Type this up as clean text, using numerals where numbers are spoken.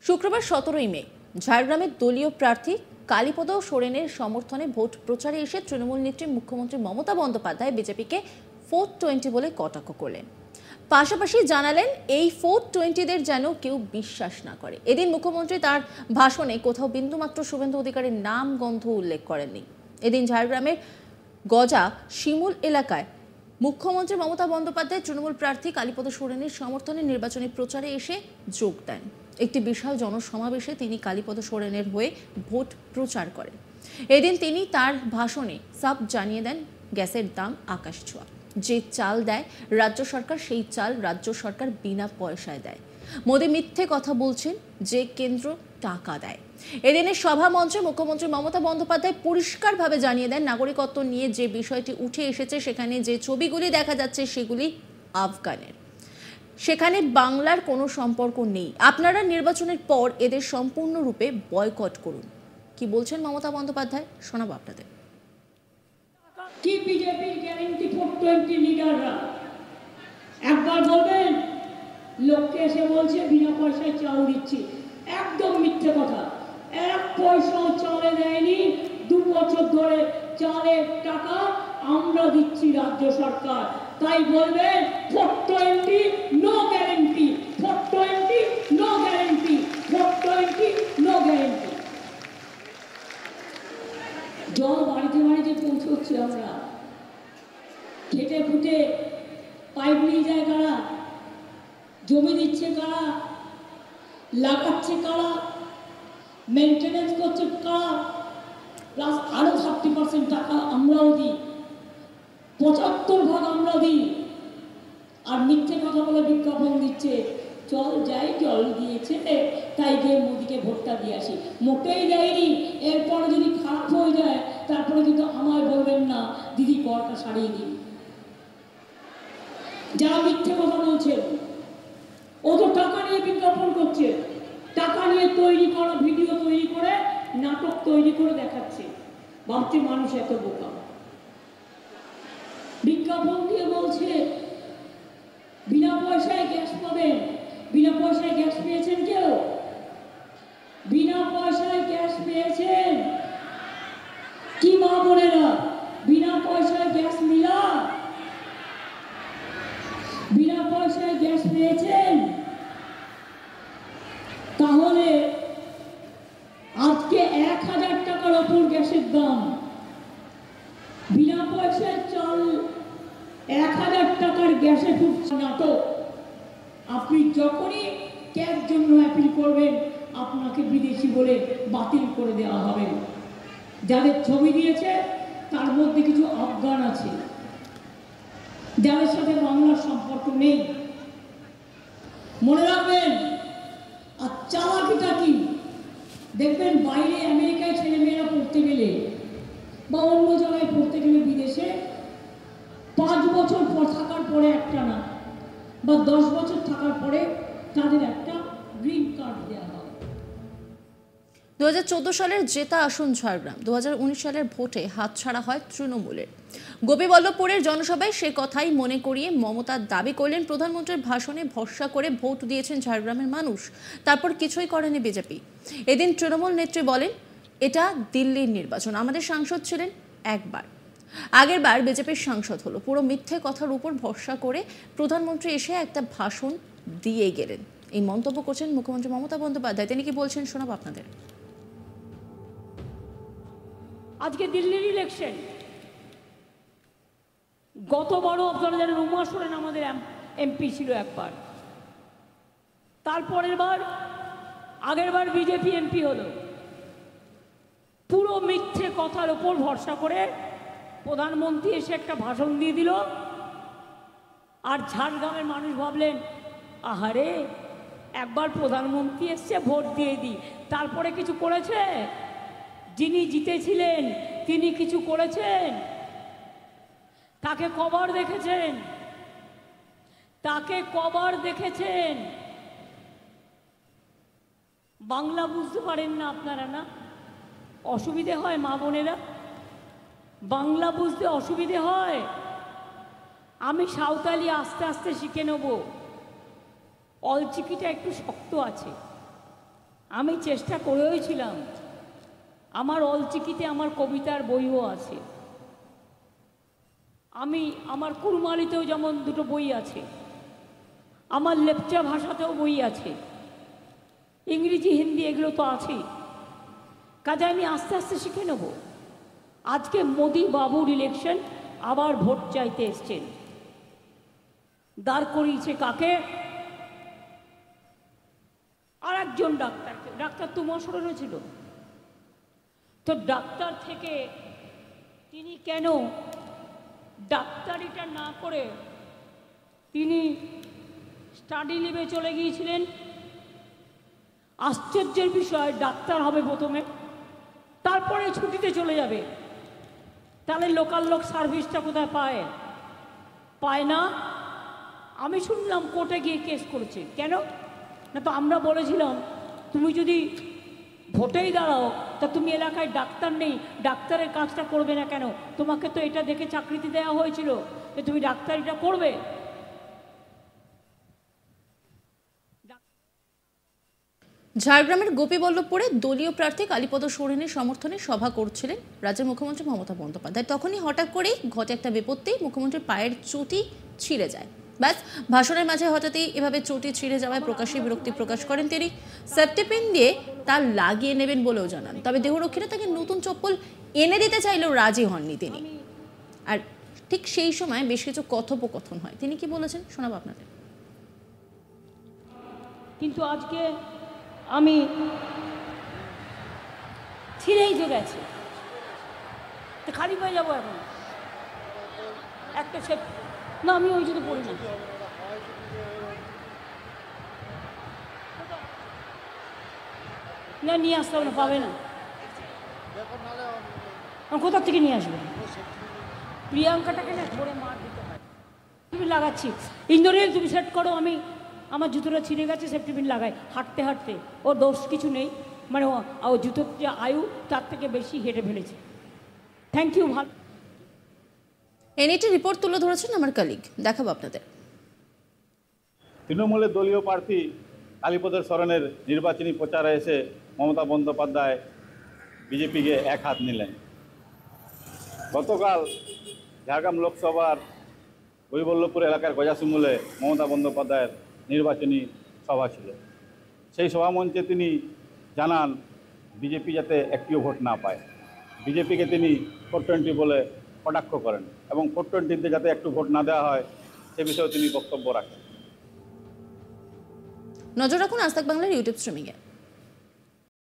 শুক্রবার 17ই মে ঝাড়গ্রামের দলীয় প্রার্থী কালীপদ সোরেনের সমর্থনে ভোট প্রচারে এসে তৃণমূল নেত্রী মুখ্যমন্ত্রী মমতা বন্দ্যোপাধ্যায় বিজেপিকে 420 বলে কটাক্ষ করলেন। পাশাপাশি জানালেন এই 420দের যেন কেউ বিশ্বাস না করে। এদিন মুখ্যমন্ত্রী তার ভাষণে কোথাও বিন্দুমাত্র শুভেন্দু অধিকারীর নাম গন্ধ উল্লেখ করেননি। এদিন ঝাড়গ্রামের গজা শিমুল এলাকায় মুখ্যমন্ত্রী মমতা বন্দ্যোপাধ্যায় তৃণমূল প্রার্থী কালীপদ সোরেনের সমর্থনে নির্বাচনী প্রচারে এসে যোগ দেন। একটি বিশাল জনসমাবেশে তিনি কালীপদ সোরেনের হয়ে ভোট প্রচার করেন। এদিন তিনি তার ভাষণে সাফ জানিয়ে দেন গ্যাসের দাম আকাশ ছোঁয়া। যে চাল দেয় রাজ্য সরকার, সেই চাল রাজ্য সরকার বিনা পয়সায় দেয়। মোদী মিথ্যে কথা বলছেন যে কেন্দ্র টাকা দেয়। এদিনের সভা মঞ্চে মুখ্যমন্ত্রী মমতা বন্দ্যোপাধ্যায় পরিষ্কারভাবে জানিয়ে দেন নাগরিকত্ব নিয়ে যে বিষয়টি উঠে এসেছে সেখানে যে ছবিগুলি দেখা যাচ্ছে সেগুলি আফগানের, সেখানে বাংলার কোনো সম্পর্ক নেই। আপনারা নির্বাচনের পর এদের সম্পূর্ণরূপে বয়কট করুন। কি বলছেন মমতা বন্দ্যোপাধ্যায়, শোনাবো আপনাদের। কি বিজেপির গ্যারান্টি 420 লিডাররা একবার বলবেন লোককে এসে বলছে বিনা পয়সায় চাল দিচ্ছি, একদম মিথ্যে কথা। 1 পয়সাও চালে দেয়নি। 2 বছর ধরে চালের টাকা আমরা দিচ্ছি রাজ্য সরকার। তাই বলবেন 420 no guarantee, 420 no guarantee, 420 no guarantee. জল বাড়িতে বাড়িতে পৌঁছচ্ছে, আমরা খেটে খুঁটে পাইপ নিয়ে যায় কারা, জমি দিচ্ছে কারা, লাগাচ্ছে কারা, মেনটেনেন্স করছে কারা, প্লাস আরো 30% টাকা আমরাও দিই, 75% আমরা দিই। আর মিথ্যে কথা বলে বিজ্ঞাপন দিচ্ছে চল যাই, জল দিয়েছে তাই গিয়ে মোদিকে ভোটটা দিয়ে আসি। মোটেই দেয়নি। এরপরে যদি খারাপ হয়ে যায় তারপরে কিন্তু আমায় বলবেন না দিদি করটা সারিয়ে দিন। যারা মিথ্যে কথা বলছে ও তো টাকা নিয়ে বিজ্ঞাপন করছে, টাকা নিয়ে তৈরি করা ভিডিও তৈরি করে নাটক তৈরি করে দেখাচ্ছে। ভাবছে মানুষ এত বোকা। বিজ্ঞাপন দিয়ে বলছে বিনা পয়সায় গ্যাস পাবেন। বিনা পয়সায় গ্যাস পেয়েছেন কেউ? বিনা পয়সায় গ্যাস পেয়েছেন কি মা বোনেরা? বিনা পয়সায় গ্যাস মিলা? বিনা পয়সায় গ্যাস পেয়েছেন? তাহলে আজকে 1000 টাকার ওপর গ্যাসের দাম, বিনা পয়সায় চাল 1000 টাকার গ্যাসে ফুটছে নাটক। আপনি যখনই ক্যার জন্য অ্যাপিল করবেন আপনাকে বিদেশি বলে বাতিল করে দেওয়া হবে। যাদের ছবি দিয়েছে তার মধ্যে কিছু আফগান আছে যাদের সাথে বাংলার সম্পর্ক নেই, মনে রাখবেন। আর চালাকিটা কি দেখবেন, বাইরে আমেরিকায় ছেলেমেয়েরা পড়তে গেলে বা অন্য জায়গায় পড়তে গেলে বিদেশে 5 বছর পর থাকার পরে একটা না বা 10 বছর থাকার পরে তাদের একটা গ্রিন কার্ড দেওয়া হয়। 2014 সালের জেতা আসন ঝাড়গ্রাম, 2019 সালের ভোটে হাতছাড়া হয় তৃণমূলের। গোপীবল্লভপুরের জনসভায় সে কথাই মনে করিয়ে মমতা দাবি করলেন প্রধানমন্ত্রীর ভাষণে ভরসা করে ভোট দিয়েছেন ঝাড়গ্রামের মানুষ, তারপর কিছুই করেনি বিজেপি। এদিন তৃণমূল নেত্রী বলেন এটা দিল্লির নির্বাচন, আমাদের সাংসদ ছিলেন একবার, আগের বার বিজেপির সাংসদ হলো। পুরো মিথ্যে কথার উপর ভরসা করে প্রধানমন্ত্রী এসে একটা ভাষণ দিয়ে গেলেন। এই মন্তব্য করছেন মুখ্যমন্ত্রী মমতা বন্দ্যোপাধ্যায়। তিনি কি বলছেন শোনাবো আপনাদের। আজকে দিল্লির ইলেকশন, গতবারও আপনারা জানেন উমা সোরেন আমাদের এমপি ছিল একবার, তারপরের বার আগের বার বিজেপি এমপি হলো। পুরো মিথ্যে কথার উপর ভরসা করে প্রধানমন্ত্রী এসে একটা ভাষণ দিয়ে দিল। আর ঝাড়গ্রামের মানুষ ভাবলেন আহারে একবার প্রধানমন্ত্রী এসছে ভোট দিয়ে দিই। তারপরে কিছু করেছে? যিনি জিতেছিলেন তিনি কিছু করেছেন? তাকে কবার দেখেছেন? তাকে কবার দেখেছেন? বাংলা বুঝতে পারেন না আপনারা? না অসুবিধে হয় মা বোনেরা, বাংলা বুঝতে অসুবিধে হয়। আমি সাঁওতালি আস্তে আস্তে শিখে নেব, অলচিকিটা একটু শক্ত আছে। আমি চেষ্টা করেওছিলাম, আমার অলচিকিতে আমার কবিতার বইও আছে, আমার কুরমালিতেও যেমন দুটো বই আছে, আমার লেপচা ভাষাতেও বই আছে, ইংরেজি হিন্দি এগুলো তো আছেই। কাজে আমি আস্তে আস্তে শিখে নেব। আজকে মোদি বাবুর ইলেকশন, আবার ভোট চাইতে এসছেন, দাঁড় করিয়েছে কাকে? আর একজন ডাক্তারকে। ডাক্তার তো মশরণ ছিল, তো ডাক্তার থেকে তিনি কেন ডাক্তারিটা না করে তিনি স্টাডি লিভে চলে গিয়েছিলেন? আশ্চর্যের বিষয়, ডাক্তার হবে প্রথমে, তারপরে ছুটিতে চলে যাবে। তাহলে লোকাল লোক সার্ভিসটা কোথায় পায়? পায় না। আমি শুনলাম কোর্টে গিয়ে কেস করেছে। কেন না, তো আমরা বলেছিলাম তুমি যদি ভোটেই দাঁড়াও তা তুমি এলাকায় ডাক্তার নেই, ডাক্তারের কাজটা করবে না কেন? তোমাকে তো এটা দেখে চাকরিতে দেওয়া হয়েছিল যে তুমি ডাক্তারিটা করবে। ঝাড়গ্রামের গোপীবল্লভপুরে দলীয় প্রার্থী কালীপদ সোরেনের সমর্থনে সভা করছিলেন রাজ্যের মুখ্যমন্ত্রী মমতা বন্দ্যোপাধ্যায়। তখনই হঠাৎ করেই ঘটে একটা বিপত্তি, মুখ্যমন্ত্রীর পায়ের চটি ছিঁড়ে যায়। ব্যাস, ভাষণের মাঝে হঠাৎই এভাবে চটি ছিঁড়ে যাওয়ায় প্রকাশ্যে বিরক্তি প্রকাশ করেন তিনি। সেফটি পিন দিয়ে তা লাগিয়ে নেবেন বলেও জানান, তবে দেহরক্ষীরা তাকে নতুন চপ্পল এনে দিতে চাইলেও রাজি হননি তিনি। আর ঠিক সেই সময় বেশ কিছু কথোপকথন হয়। তিনি কি বলেছেন শোনাবো আপনাদের। কিন্তু আজকে আমি ছিঁড়েই তো গেছে, তো খালি পায়ে যাবো এখন একটা সে না, আমি ওই জন্য পড়ি না, নিয়ে আসতে হবে না, পাবে না। কোথা থেকে নিয়ে আসবে? প্রিয়াঙ্কাটাকে না ধরে মার দিতে হয়। তুমি লাগাচ্ছি ইন্দোরেল, তুমি সেট করো, আমি আমার জুতোটা ছিঁড়ে গেছে, সেফটি পিন লাগাই হাঁটতে হাঁটতে। ওর দোষ কিছু নেই, মানে ও জুতোর যে আয়ু তার থেকে বেশি হেঁটে ফেলেছে। Thank you. ভালো এনইটি রিপোর্ট তুলে ধরেছেন আমার কলিগ, দেখাবো আপনাদের। তৃণমূলের দলীয় প্রার্থী কালীপদ সোরেনের নির্বাচনী প্রচারে এসে মমতা বন্দ্যোপাধ্যায় বিজেপিকে এক হাত নিলেন। গতকাল ঝাড়গ্রাম লোকসভার গোপীবল্লভপুর এলাকার গজাশিমুলে মমতা বন্দ্যোপাধ্যায়ের নির্বাচনী সভা ছিল। সেই সভামঞ্চে তিনি জানান বিজেপি যাতে একটিও ভোট না পায়। বিজেপিকে তিনি 420 বলে কটাক্ষ করেন এবং 420-তে যাতে একটু ভোট না দেওয়া হয় সে বিষয়েও তিনি বক্তব্য রাখেন। নজর রাখুন আজ তাক বাংলার ইউটিউব স্ট্রিমিংয়ে।